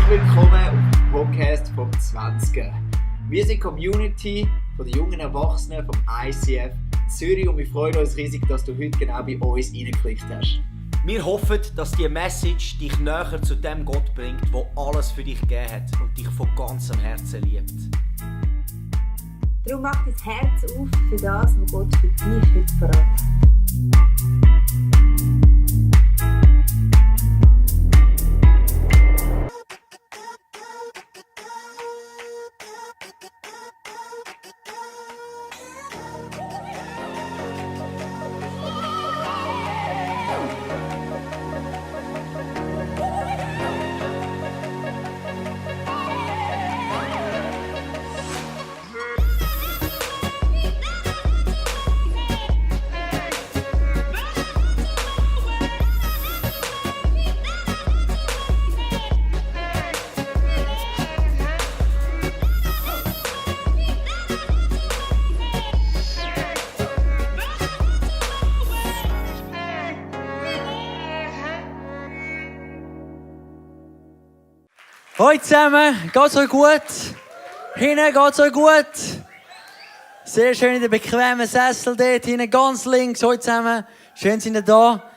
willkommen im Podcast vom 20. Wir sind die Community von den jungen Erwachsenen vom ICF Zürich und wir freuen uns riesig, dass du heute genau bei uns reingeklickt hast. Wir hoffen, dass diese Message dich näher zu dem Gott bringt, der alles für dich gegeben hat und dich von ganzem Herzen liebt. Darum mach dein Herz auf für das, was Gott für dich heute verraten hat. Hallo zusammen, geht's euch gut? Hinten geht's euch gut? Sehr schön in der bequemen Sessel dort hinten, ganz links. Hallo zusammen, schön sind ihr da.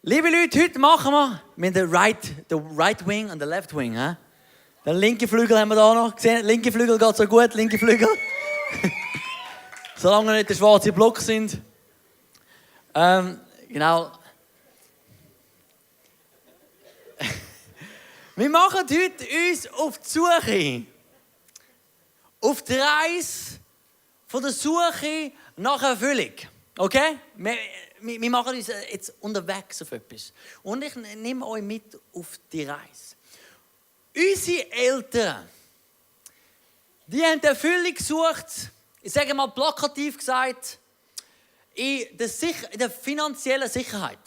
Liebe Leute, heute machen wir mit der right wing und der left wing. He? Den linken Flügel haben wir da noch gesehen. Linke Flügel geht so gut, linke Flügel. Solange nicht der schwarze Block sind. Genau. Wir machen heute uns auf die Suche. Auf die Reise von der Suche nach Erfüllung. Okay? Wir machen uns jetzt unterwegs auf etwas. Und ich nehme euch mit auf die Reise. Unsere Eltern, die haben die Erfüllung gesucht, ich sage mal plakativ gesagt, in der finanziellen Sicherheit.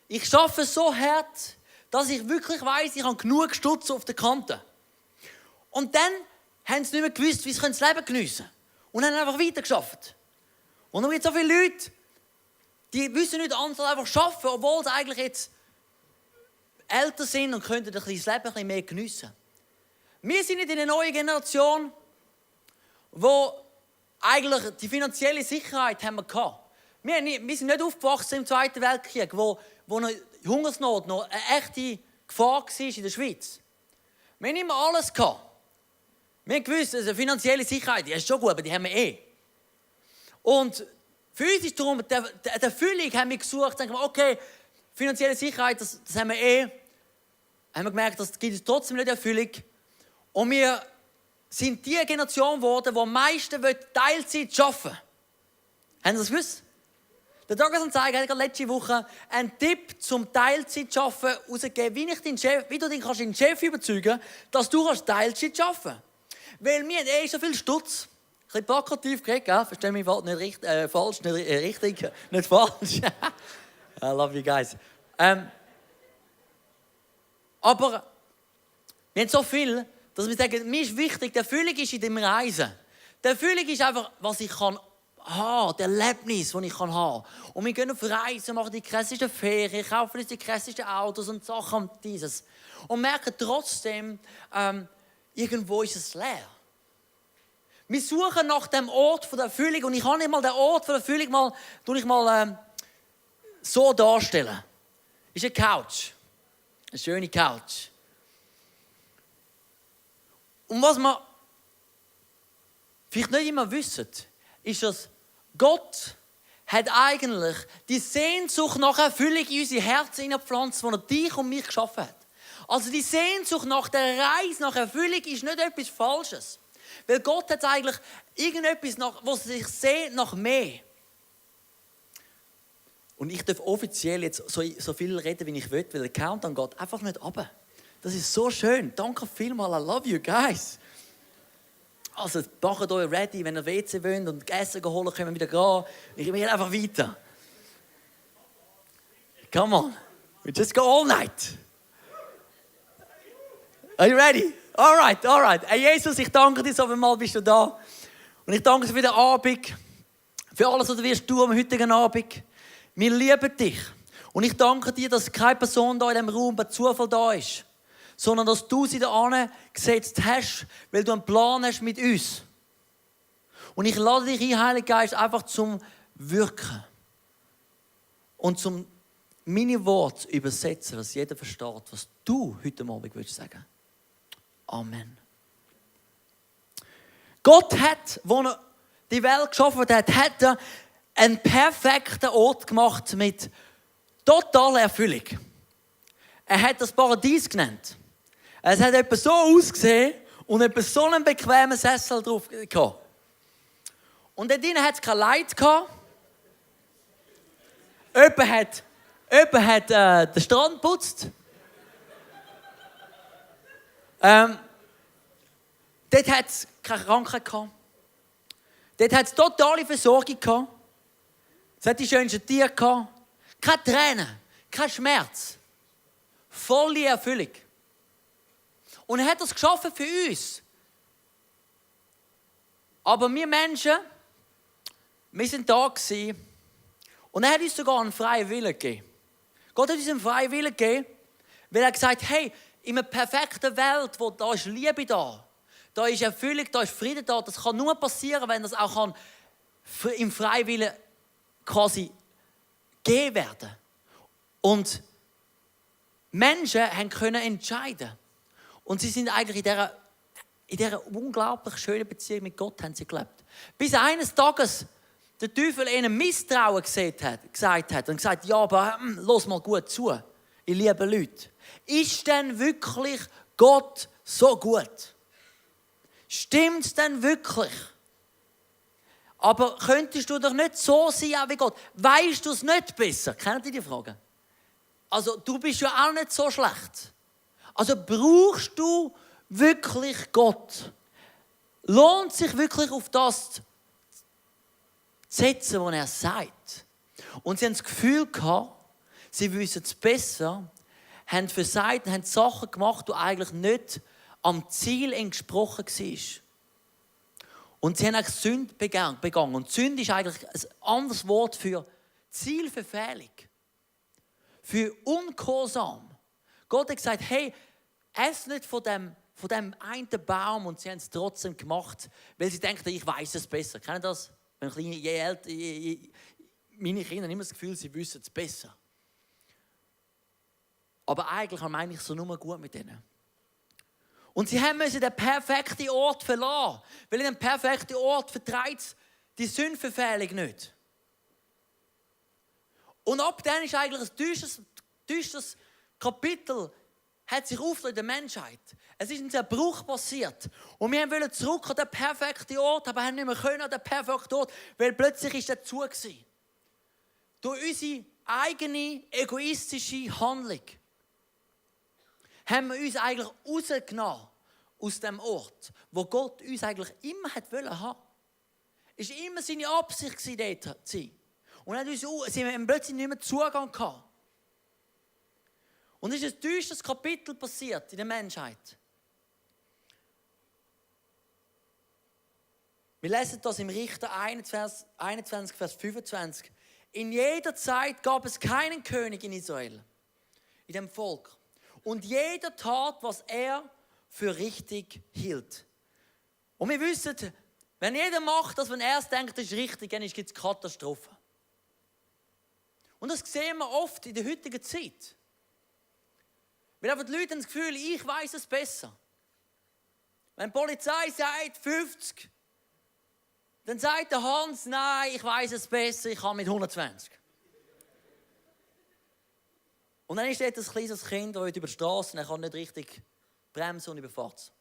Ich arbeite so hart, dass ich wirklich weiss, ich habe genug Stutz auf der Kante. Und dann haben sie nicht mehr gewusst, wie sie das Leben geniessen können. Und haben einfach weitergearbeitet. Und dann gibt es so viele Leute, die wissen nicht anders als einfach arbeiten, obwohl sie eigentlich jetzt älter sind und könnten das Leben ein bisschen mehr geniessen. Wir sind nicht in einer neuen Generation, wo eigentlich die finanzielle Sicherheit haben wir gehabt. Wir sind nicht aufgewachsen im Zweiten Weltkrieg, wo eine Hungersnot noch eine echte Gefahr war in der Schweiz. Wir haben immer alles gehabt. Wir haben gewusst, also finanzielle Sicherheit, die ist schon gut, aber die haben wir eh. Und für uns ist darum, die Erfüllung haben wir gesucht, sagen wir, okay, finanzielle Sicherheit, das haben wir eh. Haben wir gemerkt, das gibt es trotzdem nicht Erfüllung. Und wir sind die Generation geworden, die am meisten Teilzeit arbeiten wollen. Haben Sie das gewusst? Der Tagesanzeiger hat letzte Woche einen Tipp zum Teilzeit-Arbeiten herausgegeben, wie du deinen Chef überzeugen kannst, dass du Teilzeit arbeiten kannst. Weil wir haben so viel Stutz. Ein bisschen plakativ geredet, gell? Verstehen mich nicht falsch, nicht richtig, nicht falsch. I love you guys. Aber wir haben so viel, dass wir sagen, mir ist wichtig, die Erfüllung ist in dem Reisen. Die Erfüllung ist einfach, was ich kann haben, das Erlebnis, das ich haben kann. Und wir gehen auf Reisen, machen die krassesten Ferien, kaufen uns die krassesten Autos und Sachen und dieses. Und merken trotzdem, irgendwo ist es leer. Wir suchen nach dem Ort der Erfüllung und ich kann nicht mal den Ort der Erfüllung mal so darstellen. Das ist eine Couch. Eine schöne Couch. Und was wir vielleicht nicht immer wissen, ist, dass Gott hat eigentlich die Sehnsucht nach Erfüllung in unsere Herzen hineingepflanzt, die er dich und mich geschaffen hat. Also die Sehnsucht nach der Reise nach Erfüllung ist nicht etwas Falsches. Weil Gott hat eigentlich irgendetwas, was sich sehnt nach mehr. Und ich darf offiziell jetzt so viel reden, wie ich will, weil der Countdown geht einfach nicht runter. Das ist so schön. Danke vielmals. I love you guys. Also macht euch ready, wenn ihr WC wollt und Essen holen, können wir wieder gehen. Ich will einfach weiter. Come on. We just go all night. Are you ready? All right. Hey Jesus, ich danke dir so vielmals, bist du da. Und ich danke dir für den Abend, für alles, was du wirst tun am heutigen Abend. Wir lieben dich. Und ich danke dir, dass keine Person da in diesem Raum bei Zufall da ist. sondern dass du sie da gesetzt hast, weil du einen Plan hast mit uns. Und ich lade dich ein, Heiliger Geist, einfach zum Wirken und zum meine Worte übersetzen, dass jeder versteht, was du heute Abend willst sagen. Amen. Gott hat, als er die Welt geschaffen hat, hat er einen perfekten Ort gemacht mit totaler Erfüllung. Er hat das Paradies genannt. Es hat etwa so ausgesehen und etwa so einen bequemen Sessel drauf gehabt. Und dort drinnen hat es kein Light gehabt. Jemand hat den Strand geputzt. Dort hat es keine Krankheit gehabt. Dort hat es totale Versorgung gehabt. Es hat die schönsten Tiere gehabt. Keine Tränen, kein Schmerz. Volle Erfüllung. Und er hat das geschaffen für uns. Aber wir Menschen, wir sind da gewesen. Und er hat uns sogar einen freien Willen gegeben. Gott hat uns einen freien Willen gegeben, weil er gesagt hat, hey, in einer perfekten Welt, wo da ist Liebe da ist Erfüllung, da ist Frieden da, das kann nur passieren, wenn das auch im freien Willen quasi gegeben werden. Und Menschen können entscheiden. Und sie sind eigentlich in dieser unglaublich schönen Beziehung mit Gott haben sie gelebt. Bis eines Tages der Teufel ihnen Misstrauen gesagt hat und gesagt, ja, aber los mal gut zu, ihr lieben Leute. Ist denn wirklich Gott so gut? Stimmt es denn wirklich? Aber könntest du doch nicht so sein wie Gott? Weißt du es nicht besser? Kennt ihr die Frage? Also, du bist ja auch nicht so schlecht. Also, brauchst du wirklich Gott? Lohnt sich wirklich auf das zu setzen, was er sagt? Und sie haben das Gefühl gehabt, sie wissen es besser, haben versagt und haben Sachen gemacht, die eigentlich nicht am Ziel entsprochen waren. Und sie haben eigentlich Sünde begangen. Und Sünde ist eigentlich ein anderes Wort für Zielverfehlung. Für Ungehorsam. Gott hat gesagt, hey, ess nicht von dem einen Baum. Und sie haben es trotzdem gemacht, weil sie denken, ich weiß es besser. Kennen das? Wenn meine Kinder haben immer das Gefühl, sie wissen es besser. Aber eigentlich meine ich so nur gut mit ihnen. Und sie müssen den perfekten Ort verlassen. Weil in dem perfekten Ort vertreibt es die Sündverfehlung nicht. Und ab dann ist eigentlich ein düsteres Kapitel, hat sich aufgelöst in der Menschheit. Es ist ein Zerbruch passiert. Und wir wollten zurück an den perfekten Ort, aber haben nicht mehr können an den perfekten Ort, weil plötzlich ist er zu gewesen. Durch unsere eigene egoistische Handlung haben wir uns eigentlich rausgenommen aus dem Ort, wo Gott uns eigentlich immer hat wollen haben. Es war immer seine Absicht, dort zu sein. Und sie haben plötzlich nicht mehr Zugang gehabt. Und es ist ein düsteres Kapitel passiert in der Menschheit. Wir lesen das im Richter 21, Vers 25. In jeder Zeit gab es keinen König in Israel, in dem Volk. Und jeder tat, was er für richtig hielt. Und wir wissen, wenn jeder macht, dass wenn er es denkt, das ist richtig, dann gibt es Katastrophen. Und das sehen wir oft in der heutigen Zeit. Weil einfach die Leute haben das Gefühl, ich weiß es besser. Wenn die Polizei sagt 50, dann sagt der Hans, nein, ich weiß es besser, ich kann mit 120. Und dann ist dort ein kleines Kind, das über die Straße, er kann nicht richtig bremsen und überfährt es.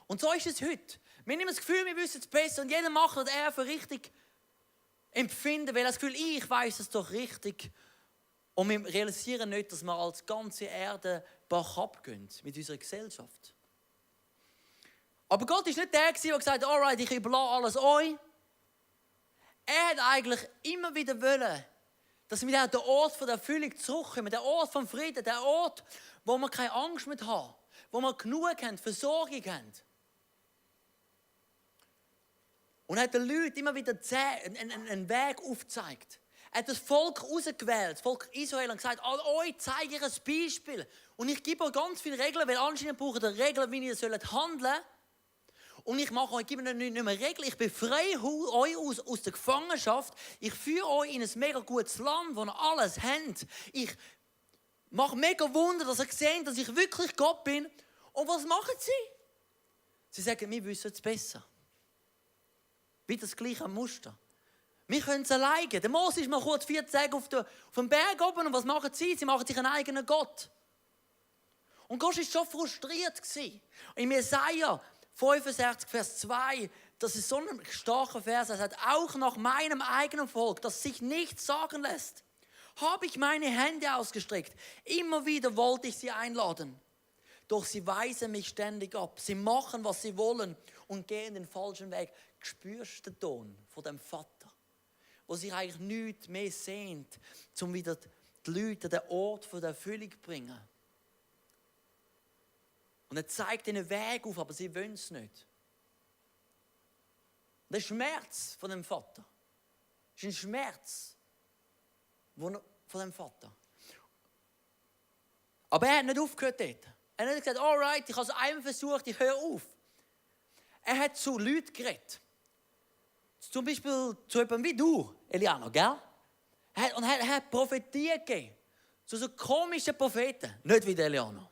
Und so ist es heute. Wir haben immer das Gefühl, wir wissen es besser und jeder macht, was er für richtig empfindet, weil er das Gefühl, ich weiß es doch richtig. Und wir realisieren nicht, dass wir als ganze Erde bach abgehen mit unserer Gesellschaft. Aber Gott war nicht der, der gesagt hat, alright, ich überlasse alles euch. Er hat eigentlich immer wieder wollen, dass wir an den Ort der Erfüllung zurückkommen, der Ort vom Frieden, der Ort, wo wir keine Angst mehr haben, wo wir genug haben, Versorgung haben. Und er hat den Leuten immer wieder einen Weg aufgezeigt. Er hat das Volk ausgewählt, das Volk Israel, und gesagt, an euch zeige ich ein Beispiel. Und ich gebe euch ganz viele Regeln, weil anscheinend braucht ihr Regeln, wie ihr handeln sollt. Und ich gebe euch nicht mehr Regeln, ich befreie euch aus der Gefangenschaft. Ich führe euch in ein mega gutes Land, wo ihr alles habt. Ich mache mega Wunder, dass ihr seht, dass ich wirklich Gott bin. Und was machen sie? Sie sagen, wir wissen es besser. Wie das gleiche Muster. Wir können es alleine. Der Mose ist mal kurz 40 Tage auf dem Berg oben. Und was machen sie? Sie machen sich einen eigenen Gott. Und Gott war schon frustriert. In Jesaja 65, Vers 2, das ist so ein starker Vers. Er sagt, auch nach meinem eigenen Volk, das sich nichts sagen lässt, habe ich meine Hände ausgestreckt. Immer wieder wollte ich sie einladen. Doch sie weisen mich ständig ab. Sie machen, was sie wollen und gehen den falschen Weg. Spürst du den Ton von dem Vater, wo sich eigentlich nichts mehr sehnt, um wieder die Leute an den Ort der Erfüllung zu bringen. Und er zeigt ihnen einen Weg auf, aber sie wollen es nicht. Der Schmerz von dem Vater ist ein Schmerz von dem Vater. Aber er hat nicht aufgehört dort. Er hat nicht gesagt, alright, ich habe es einmal versucht, ich höre auf. Er hat zu Leuten geredet. Zum Beispiel zu jemandem wie du, Eliano, gell? Und er hat Prophetie gegeben. Zu so komischen Propheten. Nicht wie der Eliano.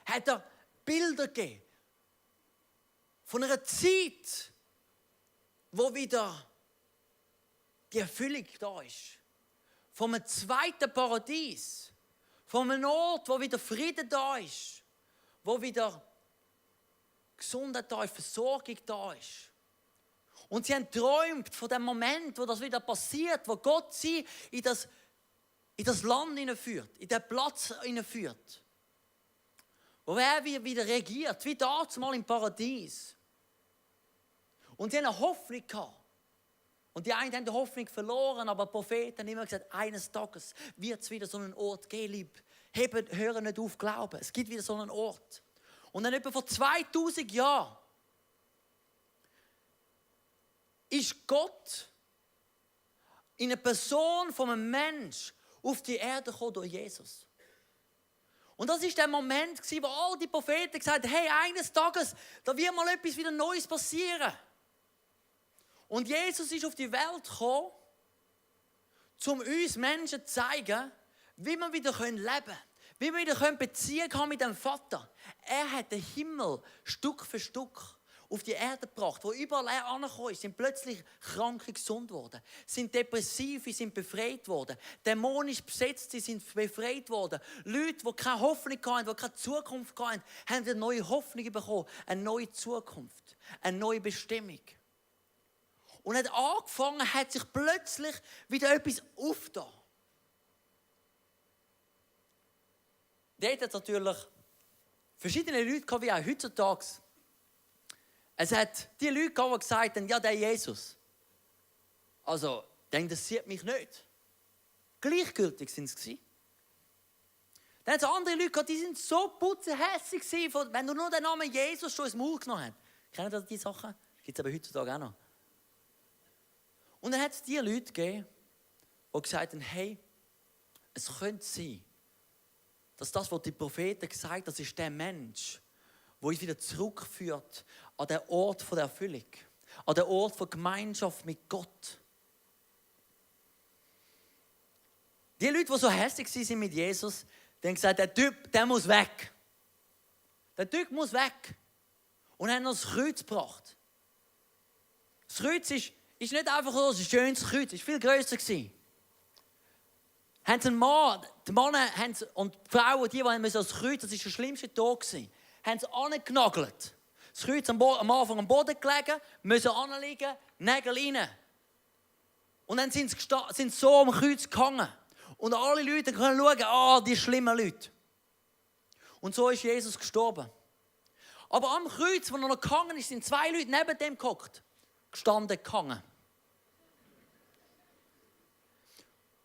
Hat er Bilder gegeben. Von einer Zeit, wo wieder die Erfüllung da ist. Von einem zweiten Paradies. Von einem Ort, wo wieder Frieden da ist. Wo wieder Gesundheit da ist, Versorgung da ist. Und sie haben geträumt von dem Moment, wo das wieder passiert, wo Gott sie in das Land hineinführt, in den Platz hineinführt. Wo er wieder regiert, wie damals mal im Paradies. Und sie haben eine Hoffnung gehabt. Und die einen haben die Hoffnung verloren, aber die Propheten haben immer gesagt, eines Tages wird es wieder so einen Ort geben. Hören nicht auf, glauben. Es gibt wieder so einen Ort. Und dann etwa vor 2000 Jahren ist Gott in einer Person von einem Mensch auf die Erde gekommen durch Jesus. Und das war der Moment, wo all die Propheten gesagt haben, hey, eines Tages, da wird mal etwas wieder Neues passieren. Und Jesus ist auf die Welt gekommen, um uns Menschen zu zeigen, wie wir wieder leben können. Wie wir wieder Beziehung haben mit dem Vater. Er hat den Himmel Stück für Stück auf die Erde gebracht, wo überall er angekommen ist, sind plötzlich Kranke gesund worden, sind Depressive, sind befreit worden, dämonisch Besetzte sind befreit worden, Leute, die keine Hoffnung hatten, die keine Zukunft hatten, haben eine neue Hoffnung bekommen, eine neue Zukunft, eine neue Bestimmung. Und hat angefangen, hat sich plötzlich wieder etwas aufgetan. Dort hat es natürlich verschiedene Leute gehabt, wie auch heutzutage. Es hat die Leute gehabt, die gesagt haben, ja, der Jesus. Also, der interessiert mich nicht. Gleichgültig sind es. Dann hat es andere Leute gehabt, die sind so putzehässig gewesen, wenn du nur den Namen Jesus schon ins Maul genommen hast. Kennen ihr diese Sachen? Gibt es aber heutzutage auch noch. Und dann hat es die Leute gegeben, die gesagt haben, hey, es könnte sein, dass das, was die Propheten gesagt haben, das ist der Mensch, der uns wieder zurückführt an den Ort der Erfüllung, an den Ort der Gemeinschaft mit Gott. Die Leute, die so hässlich waren mit Jesus, die haben gesagt, der Typ, der muss weg. Der Typ muss weg. Und haben noch das Kreuz gebracht. Das Kreuz ist nicht einfach so ein schönes Kreuz, es war viel grösser. Haben sie einen Mann, die Männer und die Frauen, die das Kreuz, das war der schlimmste Tag, haben sie angenagelt. Das Kreuz am Anfang am Boden gelegen, müssen anliegen, Nägel rein. Und dann sind sie so am Kreuz gehangen. Und alle Leute können schauen, die schlimmen Leute. Und so ist Jesus gestorben. Aber am Kreuz, wo er noch gehangen ist, sind zwei Leute neben dem gehockt. Gestanden, gehangen.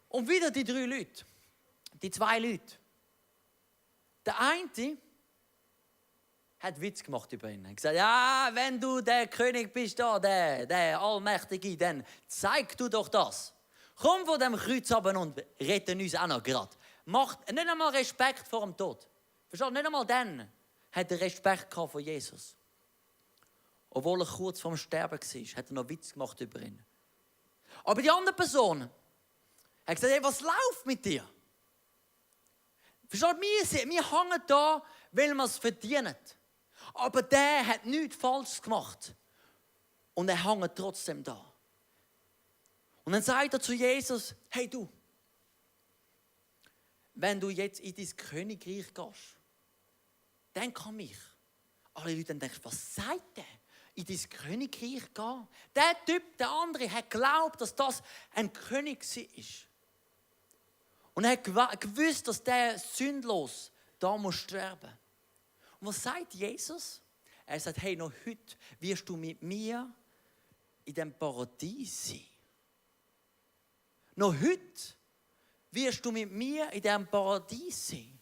Und wieder die drei Leute. Die zwei Leute. Der eine hat Witz gemacht über ihn. Er hat gesagt, ja, wenn du der König bist, der Allmächtige, dann zeig du doch das. Komm von dem Kreuz runter und rette uns auch noch gerade. Macht nicht einmal Respekt vor dem Tod. Verstehst du? Nicht einmal dann hat er Respekt gehabt vor Jesus. Obwohl er kurz vorm Sterben war, hat er noch Witz gemacht über ihn. Aber die andere Person hat gesagt, hey, was läuft mit dir? Versteht ihr? Wir hängen da, weil wir es verdienen. Aber der hat nichts falsch gemacht. Und er hängt trotzdem da. Und dann sagt er zu Jesus, hey du, wenn du jetzt in dein Königreich gehst, dann kann ich. Alle Leute dann denken, was sagt der? In dein Königreich gehen? Der Typ, der andere, hat geglaubt, dass das ein König ist. Und er hat gewusst, dass der sündlos da muss sterben. Und was sagt Jesus? Er sagt, hey, noch heute wirst du mit mir in dem Paradies sein. Noch heute wirst du mit mir in diesem Paradies sein.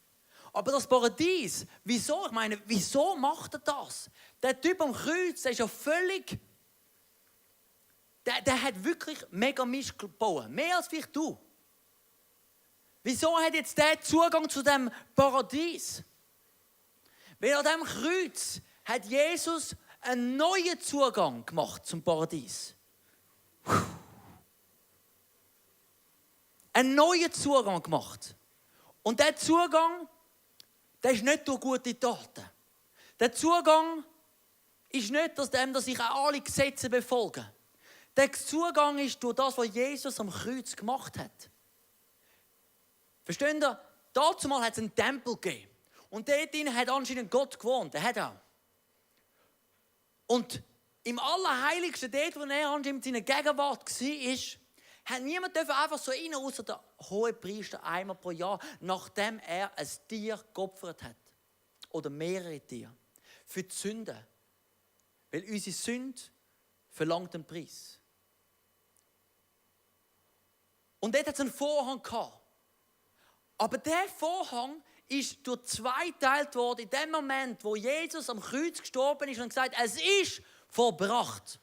Aber das Paradies, wieso? Ich meine, wieso macht er das? Der Typ am Kreuz, der ist ja völlig... Der hat wirklich mega Mist gebaut. Mehr als vielleicht du. Wieso hat jetzt der Zugang zu dem Paradies? Weil an diesem Kreuz hat Jesus einen neuen Zugang gemacht zum Paradies. Einen neuen Zugang gemacht. Und der Zugang, der ist nicht durch gute Taten. Der Zugang ist nicht, dass ich auch alle Gesetze befolge. Der Zugang ist durch das, was Jesus am Kreuz gemacht hat. Versteht ihr? Dazu mal hat es einen Tempel gegeben. Und dort hat anscheinend Gott gewohnt. Er hat auch. Und im Allerheiligsten, dort, wo er anscheinend in seiner Gegenwart war, hat niemand einfach so rein, außer der Hohepriester einmal pro Jahr, nachdem er ein Tier geopfert hat. Oder mehrere Tiere. Für die Sünde. Weil unsere Sünde verlangt einen Preis. Und dort hat es einen Vorhang gehabt. Aber der Vorhang ist durch zwei geteilt worden in dem Moment, wo Jesus am Kreuz gestorben ist und gesagt, es ist vollbracht.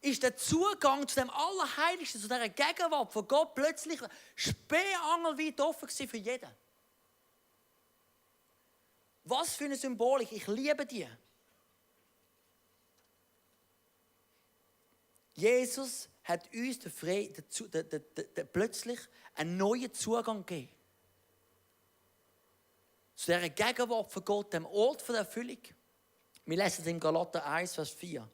Ist der Zugang zu dem Allerheiligsten, zu dieser Gegenwart von Gott plötzlich spähangelweit offen gewesen für jeden. Was für eine Symbolik, ich liebe die. Jesus hat uns plötzlich einen neuen Zugang gegeben. Zu dieser Gegenwart von Gott, dem Ort der Erfüllung. Wir lesen es in Galater 1, Vers 4.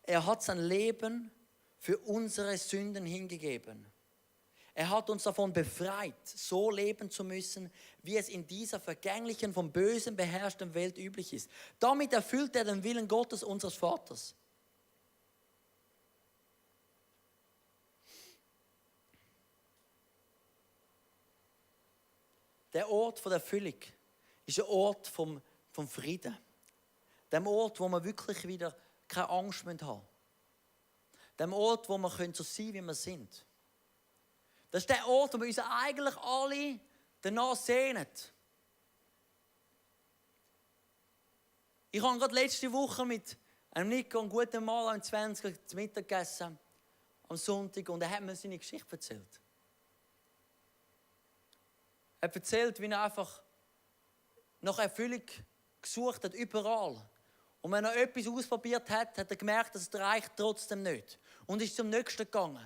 Er hat sein Leben für unsere Sünden hingegeben. Er hat uns davon befreit, so leben zu müssen, wie es in dieser vergänglichen, vom Bösen beherrschten Welt üblich ist. Damit erfüllt er den Willen Gottes, unseres Vaters. Der Ort der Erfüllung ist ein Ort vom Frieden. Der Ort, wo wir wirklich wieder keine Angst haben müssen. Der Ort, wo wir so sein können, wie wir sind. Das ist der Ort, wo wir uns eigentlich alle danach sehnen. Ich habe gerade letzte Woche mit einem Nico, einem guten Mann, einem 20er, zu Mittag gegessen, am Sonntag, und er hat mir seine Geschichte erzählt. Er erzählt, wie er einfach nach Erfüllung gesucht hat, überall. Und wenn er etwas ausprobiert hat, hat er gemerkt, dass es reicht trotzdem nicht. Und ist zum Nächsten gegangen.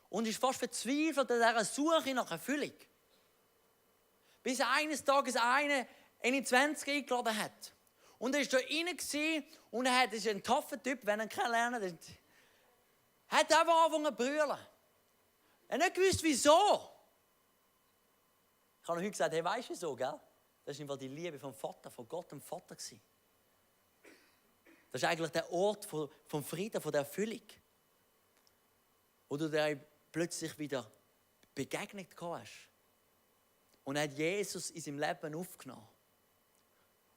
Und ist fast verzweifelt an dieser Suche nach Erfüllung. Bis eines Tages einer ihn in 20 eingeladen hat. Und er war da rein und er ist ein taffer Typ, wenn er ihn kennenlernt. Er hat einfach angefangen zu brüllen. Er hat nicht gewusst, wieso. Ich habe ihm heute gesagt, hey, weißt du wieso, gell? Das war die Liebe vom Vater, von Gott dem Vater. Das ist eigentlich der Ort vom Frieden, von der Erfüllung. Wo du dir plötzlich wieder begegnet hast. Und er hat Jesus in seinem Leben aufgenommen.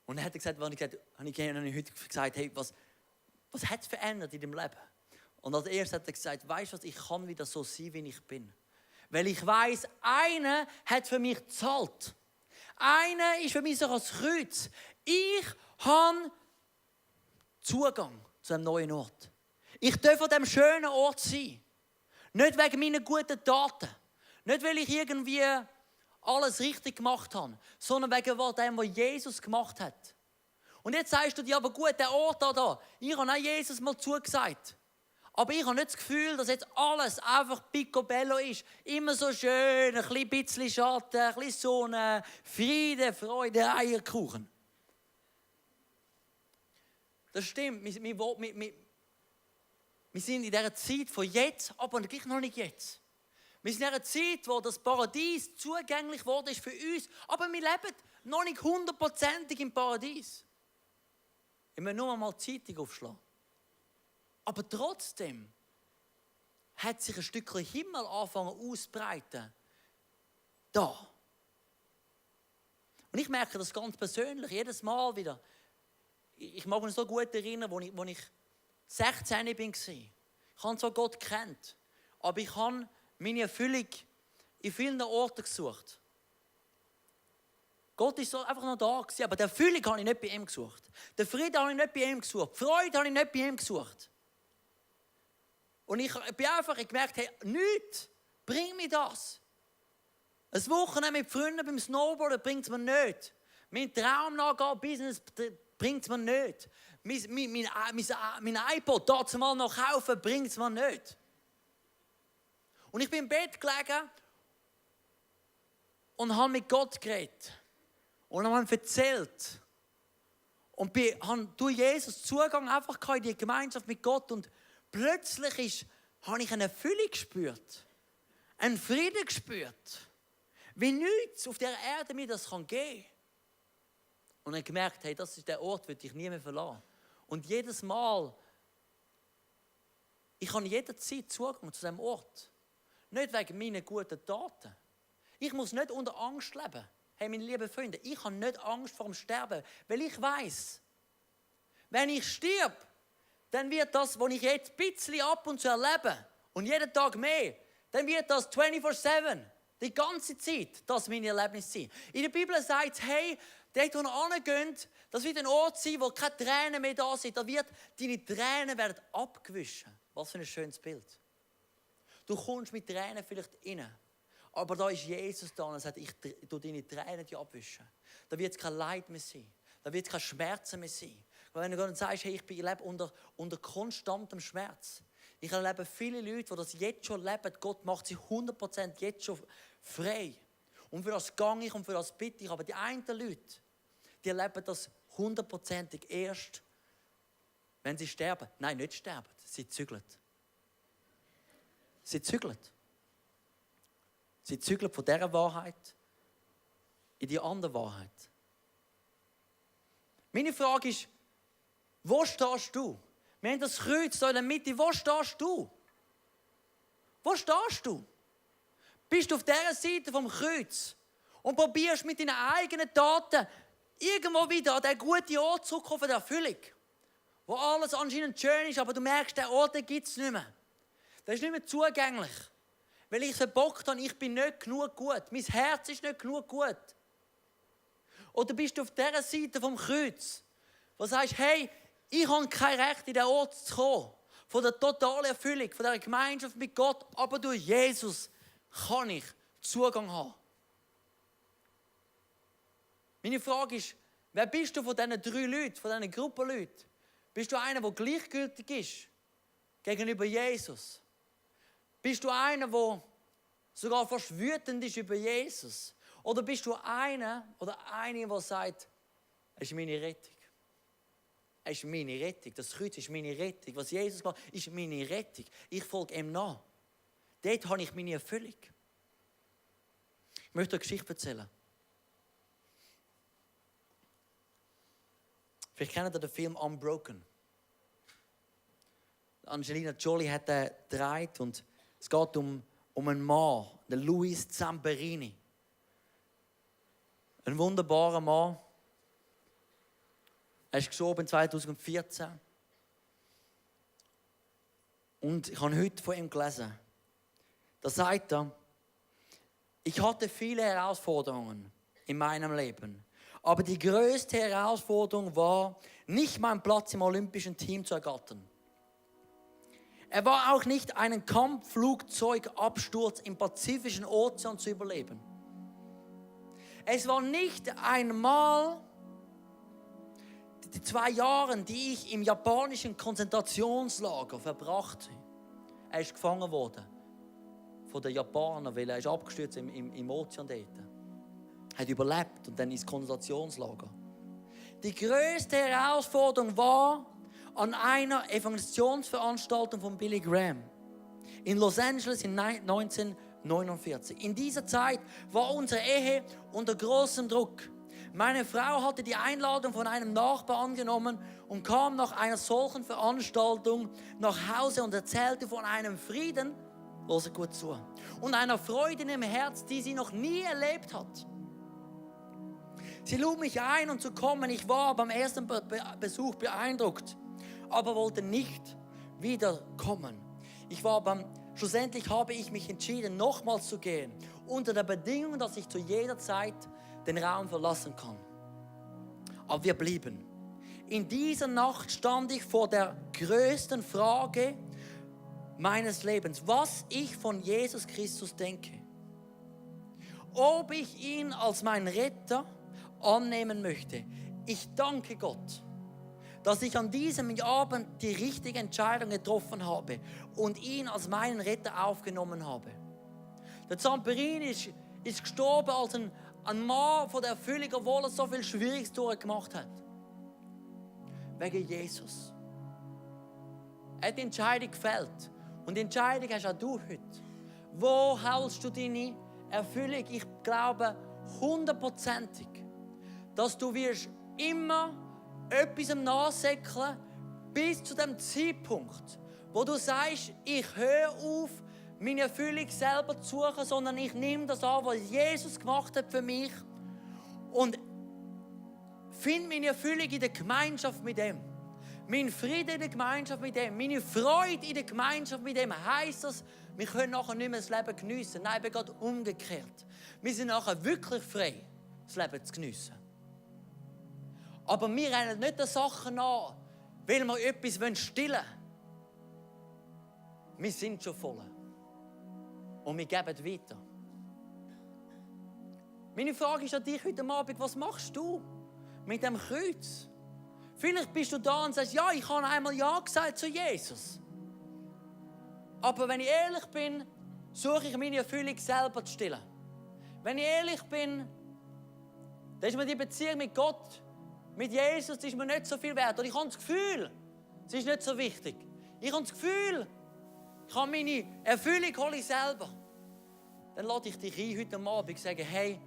Und er hat gesagt, habe ich heute gesagt, hey, was hat es verändert in deinem Leben? Und als erstes hat er gesagt, weißt du was, ich kann wieder so sein, wie ich bin. Weil ich weiss, einer hat für mich gezahlt. Einer ist für mich so als Kreuz Ich habe Zugang zu einem neuen Ort. Ich darf an diesem schönen Ort sein. Nicht wegen meiner guten Taten. Nicht, weil ich irgendwie alles richtig gemacht habe, sondern wegen dem, was Jesus gemacht hat. Und jetzt sagst du dir, aber gut, der Ort da, ich habe auch Jesus mal zugesagt. Aber ich habe nicht das Gefühl, dass jetzt alles einfach picobello ist. Immer so schön, ein bisschen Schatten, ein bisschen Sonne, Friede, Freude, Eierkuchen. Das stimmt, wir sind in dieser Zeit von jetzt, aber gleich noch nicht jetzt. Wir sind in einer Zeit, wo das Paradies zugänglich wurde für uns, aber wir leben noch nicht 100%ig im Paradies. Ich muss nur mal die Zeitung aufschlagen. Aber trotzdem hat sich ein Stückchen Himmel angefangen auszubreiten. Da. Und ich merke das ganz persönlich, jedes Mal wieder. Ich mag mich so gut erinnern, als ich 16 war. Ich habe zwar Gott gekannt, aber ich habe meine Erfüllung in vielen Orten gesucht. Gott war so einfach noch da, aber die Erfüllung habe ich nicht bei ihm gesucht. Den Frieden habe ich nicht bei ihm gesucht. Die Freude habe ich nicht bei ihm gesucht. Und ich bin einfach gemerkt, hey, nichts bringt mir das. Ein Wochenende mit Freunden beim Snowboarden bringt es mir nicht. Mein Traum nachgehen, Business bringt es mir nicht. Mein iPod dort mal noch kaufen, bringt es mir nicht. Und ich bin im Bett gelegen und habe mit Gott geredet. Und habe ihm erzählt. Und habe durch Jesus Zugang einfach in die Gemeinschaft mit Gott. Und plötzlich habe ich eine Erfüllung gespürt. Einen Frieden gespürt. Wie nichts auf dieser Erde mir das geben kann. Und ich gemerkt, hey, das ist der Ort, den ich nie mehr verlassen. Und jedes Mal, ich habe jederzeit Zugang zu diesem Ort. Nicht wegen meiner guten Taten. Ich muss nicht unter Angst leben. Hey, meine lieben Freunde, ich habe nicht Angst vor dem Sterben, weil ich weiss, wenn ich sterbe, dann wird das, was ich jetzt ein bisschen ab und zu erlebe, und jeden Tag mehr, dann wird das 24/7, die ganze Zeit, das meine Erlebnisse sein. In der Bibel sagt es, hey, dort, wo ihr hingeht, das wird ein Ort sein, wo keine Tränen mehr da sind. Da wird deine Tränen werden abgewischt. Was für ein schönes Bild. Du kommst mit Tränen vielleicht rein. Aber da ist Jesus da und er sagt, ich tue deine Tränen abwischen. Da wird es kein Leid mehr sein. Da wird es keine Schmerzen mehr sein. Weil wenn du sagst, hey, ich lebe unter konstantem Schmerz. Ich erlebe viele Leute, die das jetzt schon leben. Gott macht sie 100% jetzt schon frei. Und für das gehe ich und für das bitte ich. Aber die einen Leute, die erleben das 100%ig erst, wenn sie sterben. Nein, nicht sterben. Sie zügeln. Sie zügeln. Sie zügeln von dieser Wahrheit in die andere Wahrheit. Meine Frage ist, wo stehst du? Wir haben das Kreuz hier in der Mitte. Wo stehst du? Wo stehst du? Bist du auf dieser Seite vom Kreuz und probierst mit deinen eigenen Taten irgendwo wieder an diesen guten Ort zurückzukommen von der Erfüllung, wo alles anscheinend schön ist, aber du merkst, der Ort gibt es nicht mehr. Der ist nicht mehr zugänglich. Weil ich verbockt habe, ich bin nicht genug gut. Mein Herz ist nicht genug gut. Oder bist du auf dieser Seite vom Kreuz, wo du sagst, hey, ich habe kein Recht, in diesen Ort zu kommen. Von der totalen Erfüllung, von der Gemeinschaft mit Gott. Aber durch Jesus kann ich Zugang haben. Meine Frage ist, wer bist du von diesen 3 Leuten, von diesen Gruppenleuten? Bist du einer, der gleichgültig ist gegenüber Jesus? Bist du einer, der sogar fast wütend ist über Jesus? Oder bist du einer oder eine, der sagt, es ist meine Rettung? Es ist meine Rettung. Das Kreuz ist meine Rettung. Was Jesus macht, ist meine Rettung. Ich folge ihm nach. Dort habe ich meine Erfüllung. Ich möchte eine Geschichte erzählen. Vielleicht kennt ihr den Film Unbroken. Angelina Jolie hat den gedreht und es geht um einen Mann, den Louis Zamperini. Ein wunderbarer Mann. Er ist gestorben 2014. Und ich habe heute von ihm gelesen. Da sagt er, ich hatte viele Herausforderungen in meinem Leben. Aber die größte Herausforderung war, nicht meinen Platz im olympischen Team zu ergattern. Er war auch nicht, einen Kampfflugzeugabsturz im Pazifischen Ozean zu überleben. Es war nicht einmal die 2 Jahre, die ich im japanischen Konzentrationslager verbrachte. Er ist gefangen worden von den Japanern, weil er ist abgestürzt im Ozean dort. Er hat überlebt und dann ins Konzentrationslager. Die größte Herausforderung war an einer Evangelisationsveranstaltung von Billy Graham in Los Angeles in 1949. In dieser Zeit war unsere Ehe unter großem Druck. Meine Frau hatte die Einladung von einem Nachbar angenommen und kam nach einer solchen Veranstaltung nach Hause und erzählte von einem Frieden, hört gut zu, und einer Freude im Herz, die sie noch nie erlebt hat. Sie lud mich ein, um zu kommen. Ich war beim ersten Besuch beeindruckt, aber wollte nicht wiederkommen. Schlussendlich habe ich mich entschieden, nochmals zu gehen, unter der Bedingung, dass ich zu jeder Zeit den Raum verlassen kann. Aber wir blieben. In dieser Nacht stand ich vor der größten Frage meines Lebens, was ich von Jesus Christus denke. Ob ich ihn als meinen Retter annehmen möchte. Ich danke Gott, dass ich an diesem Abend die richtige Entscheidung getroffen habe und ihn als meinen Retter aufgenommen habe. Der Zamperin ist gestorben als ein Mann von der Erfüllung, obwohl er so viel Schwieriges durchgemacht hat. Wegen Jesus. Er hat die Entscheidung gefällt. Und die Entscheidung hast auch du heute. Wo hältst du deine Erfüllung? Ich glaube 100%, dass du wirst immer etwas nachsäckeln bis zu dem Zeitpunkt, wo du sagst, ich höre auf, meine Erfüllung selber zu suchen, sondern ich nehme das an, was Jesus gemacht hat für mich und finde meine Erfüllung in der Gemeinschaft mit ihm. Mein Frieden in der Gemeinschaft mit ihm, meine Freude in der Gemeinschaft mit ihm, heisst das, wir können nachher nicht mehr das Leben geniessen. Nein, eben gerade umgekehrt. Wir sind nachher wirklich frei, das Leben zu geniessen. Aber wir rennen nicht den Sachen nach, weil wir etwas stillen wollen. Wir sind schon voll. Und wir geben weiter. Meine Frage ist an dich heute Abend, was machst du mit dem Kreuz? Vielleicht bist du da und sagst, ja, ich habe einmal Ja gesagt zu Jesus. Aber wenn ich ehrlich bin, suche ich meine Erfüllung selber zu stillen. Wenn ich ehrlich bin, dann ist mir die Beziehung mit Gott, mit Jesus, ist mir nicht so viel wert. Und ich habe das Gefühl, es ist nicht so wichtig. Ich habe das Gefühl, ich habe meine Erfüllung hole ich selber. Dann lade ich dich ein, heute Abend und sage, hey,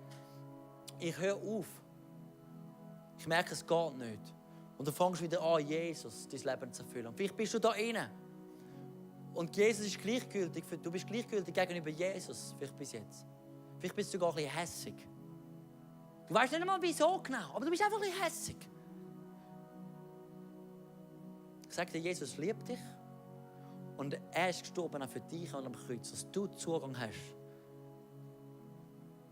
ich höre auf. Ich merke, es geht nicht. Und dann fängst du wieder an, Jesus dein Leben zu erfüllen. Und vielleicht bist du da rein. Und Jesus ist gleichgültig. Du bist gleichgültig gegenüber Jesus, vielleicht bis jetzt. Vielleicht bist du sogar ein bisschen hässig. Du weißt nicht einmal, wieso genau, aber du bist einfach ein bisschen hässig. Ich sage dir, Jesus liebt dich. Und er ist gestorben auch für dich an dem Kreuz, dass du Zugang hast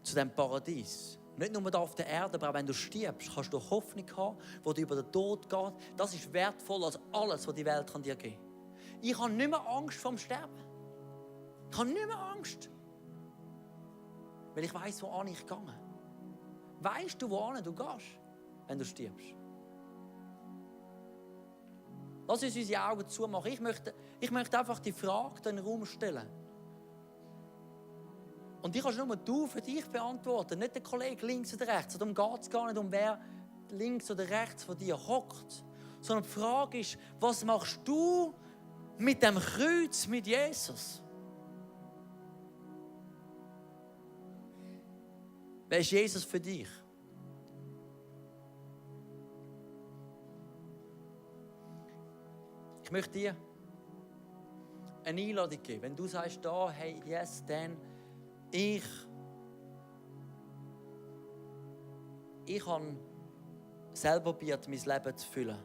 zu diesem Paradies. Nicht nur da auf der Erde, aber auch wenn du stirbst, kannst du Hoffnung haben, wo du über den Tod geht. Das ist wertvoller als alles, was die Welt dir geben kann. Ich habe nicht mehr Angst vor dem Sterben. Ich habe nicht mehr Angst. Weil ich weiss, wohin ich gehe. Weißt du, wohin du gehst, wenn du stirbst? Lass uns unsere Augen zumachen. Ich möchte einfach die Frage in den Raum stellen. Und die kannst nur du für dich beantworten, nicht der Kollege links oder rechts. Darum geht es gar nicht um wer links oder rechts von dir hockt. Sondern die Frage ist, was machst du mit dem Kreuz, mit Jesus? Wer ist Jesus für dich? Ich möchte dir eine Einladung geben. Wenn du sagst, da, hey, yes, dann ich habe selber probiert, mein Leben zu füllen.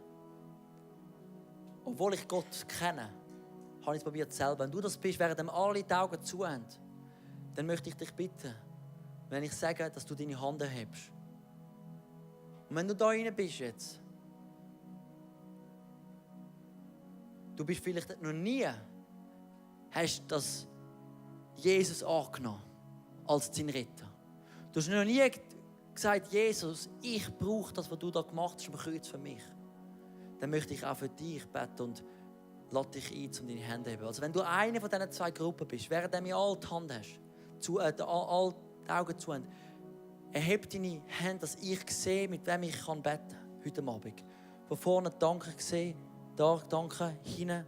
Obwohl ich Gott kenne, habe ich es probiert selber. Wenn du das bist, während alle die Augen zu haben, dann möchte ich dich bitten, wenn ich sage, dass du deine Hand erhebst. Und wenn du da rein bist jetzt, du bist vielleicht noch nie, hast das Jesus angenommen als dein Retter. Du hast noch nie gesagt, Jesus, ich brauche das, was du da gemacht hast am Kreuz für mich. Dann möchte ich auch für dich beten und lade dich ein, um deine Hände zu heben. Also wenn du eine von diesen 2 Gruppen bist, während du alle die Hand hast, alle die Augen zu haben, erhebe deine Hände, dass ich sehe, mit wem ich beten kann heute Abend. Von vorne danke ich sehe, da danke, hinten.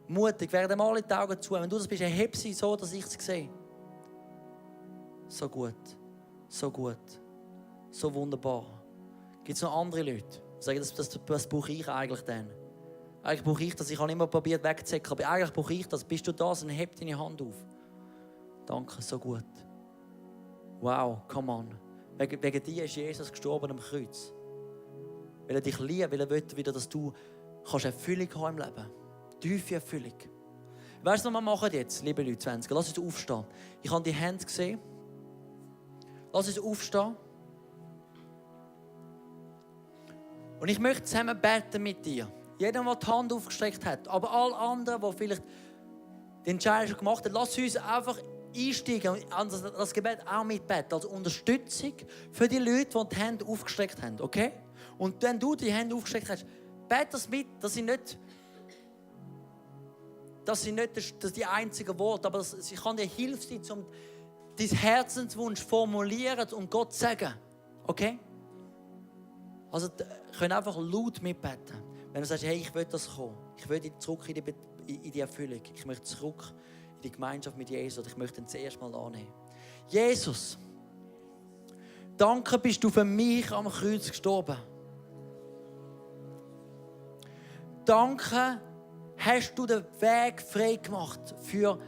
Mutig, während wir alle die Augen zu haben. Wenn du das bist, erhebe sie so, dass ich es sehe. So gut, so gut, so wunderbar. Gibt es noch andere Leute, die sagen, das brauche ich eigentlich dann. Eigentlich brauche ich das. Ich habe immer probiert wegzuzecken, aber eigentlich brauche ich das. Bist du da, dann heb deine Hand auf. Danke, so gut. Wow, come on. Wegen dir ist Jesus gestorben am Kreuz. Weil er dich liebt, weil er will wieder, dass du Erfüllung haben im Leben. Tiefe Erfüllung. Weißt du, was wir machen jetzt, liebe Leute, 20? Lass uns aufstehen. Ich habe die Hände gesehen. Lass uns aufstehen. Und ich möchte zusammen beten mit dir. Jeder, der die Hand aufgestreckt hat, aber alle anderen, die vielleicht die Entscheidung gemacht haben, lass uns einfach einsteigen und das Gebet auch mitbeten, als Unterstützung für die Leute, die Hände aufgestreckt haben, okay? Und wenn du die Hände aufgestreckt hast, bete das mit, dass sie nicht das die einzigen Worte, aber sie kann dir Hilfe sein, um deinen Herzenswunsch formulieren und Gott zu sagen, okay? Also können einfach laut mitbeten. Wenn du sagst, hey, ich will das kommen, ich will zurück in die Erfüllung, ich möchte zurück in die Gemeinschaft mit Jesus, ich möchte ihn zuerst mal annehmen. Jesus, danke, bist du für mich am Kreuz gestorben. Danke, hast du den Weg frei gemacht für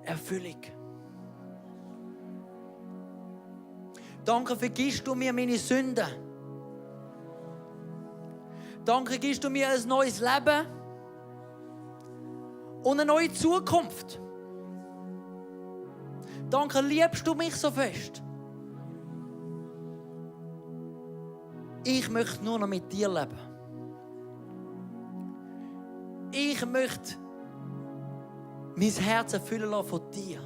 Erfüllung. Danke, vergisst du mir meine Sünden. Danke, gibst du mir ein neues Leben und eine neue Zukunft. Danke, liebst du mich so fest. Ich möchte nur noch mit dir leben. Ich möchte mein Herz erfüllen lassen von dir.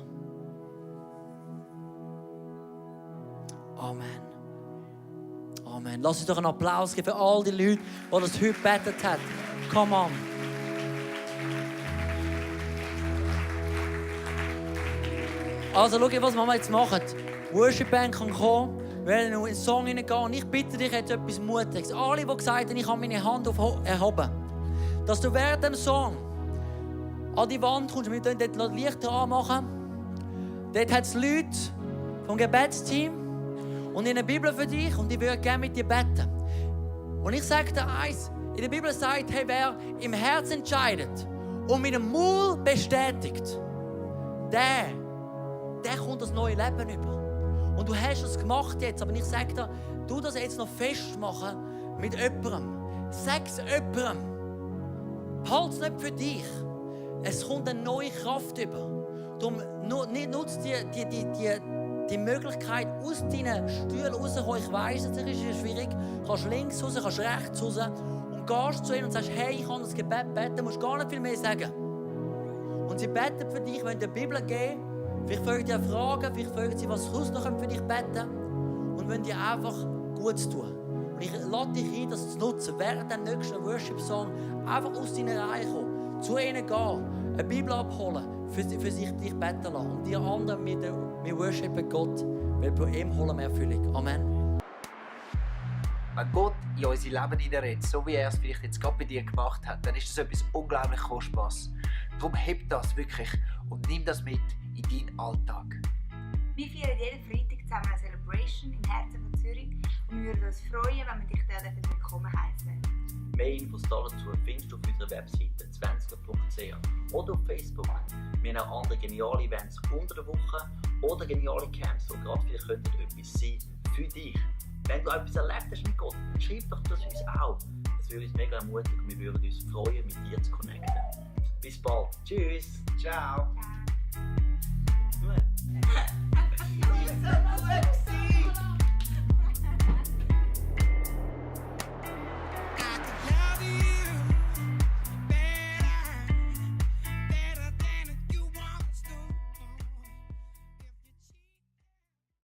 Amen. Amen. Lass uns doch einen Applaus geben für all die Leute, die das heute gebetet haben. Come on. Also, schau, was wir jetzt machen. Die Worship Band kann kommen, wir werden in den Song hineingehen. Und ich bitte dich jetzt etwas Mutiges. Alle, die gesagt haben, ich habe meine Hand erhoben, dass du während dem Song an die Wand kommst. Wir können dort Lichter anmachen. Dort hat es Leute vom Gebetsteam. Und in der Bibel für dich und ich würde gerne mit dir beten. Und ich sage dir eins, in der Bibel sagt, hey, wer im Herz entscheidet und mit dem Mund bestätigt, der kommt das neue Leben über. Und du hast es gemacht jetzt, aber ich sage dir, du das jetzt noch festmachen mit jemandem. Sag es jemandem. Halt es nicht für dich. Es kommt eine neue Kraft über. Darum nutzt die Möglichkeit, aus deinen Stühlen rauszukommen. Ich weiss, es ist schwierig. Du kannst links raus, kannst rechts raus. Und gehst zu ihnen und sagst, hey, ich kann das Gebet beten. Du musst gar nicht viel mehr sagen. Und sie beten für dich, wenn die Bibel geben. Vielleicht fragen sie Fragen, vielleicht fragen sie, was sonst noch für dich beten. Und wenn dir einfach Gutes tun. Und ich lade dich ein, das zu nutzen. Während dem nächsten Worship-Song einfach aus deiner Reihe kommen. Zu ihnen gehen, eine Bibel abholen, für sich dich beten lassen. Und die anderen, wir worshipen Gott, weil bei ihm holen wir Erfüllung. Amen. Wenn Gott in unser Leben hineinredet, so wie er es vielleicht jetzt gerade bei dir gemacht hat, dann ist das etwas unglaublich Kostbares. Darum heb das wirklich und nimm das mit in deinen Alltag. Wir feiern jeden Freitag zusammen eine Celebration im Herzen von Zürich und wir würden uns freuen, wenn wir dich dort willkommen heißen. Mehr Infos dazu findest du auf unserer Webseite 20.ch oder auf Facebook. Wir haben auch andere geniale Events unter der Woche oder geniale Camps, die gerade vielleicht etwas sein für dich. Wenn du etwas erlebt hast mit Gott, dann schreib doch das uns auch. Das würde uns mega ermutigen und wir würden uns freuen, mit dir zu connecten. Bis bald. Tschüss. Ciao. Ciao.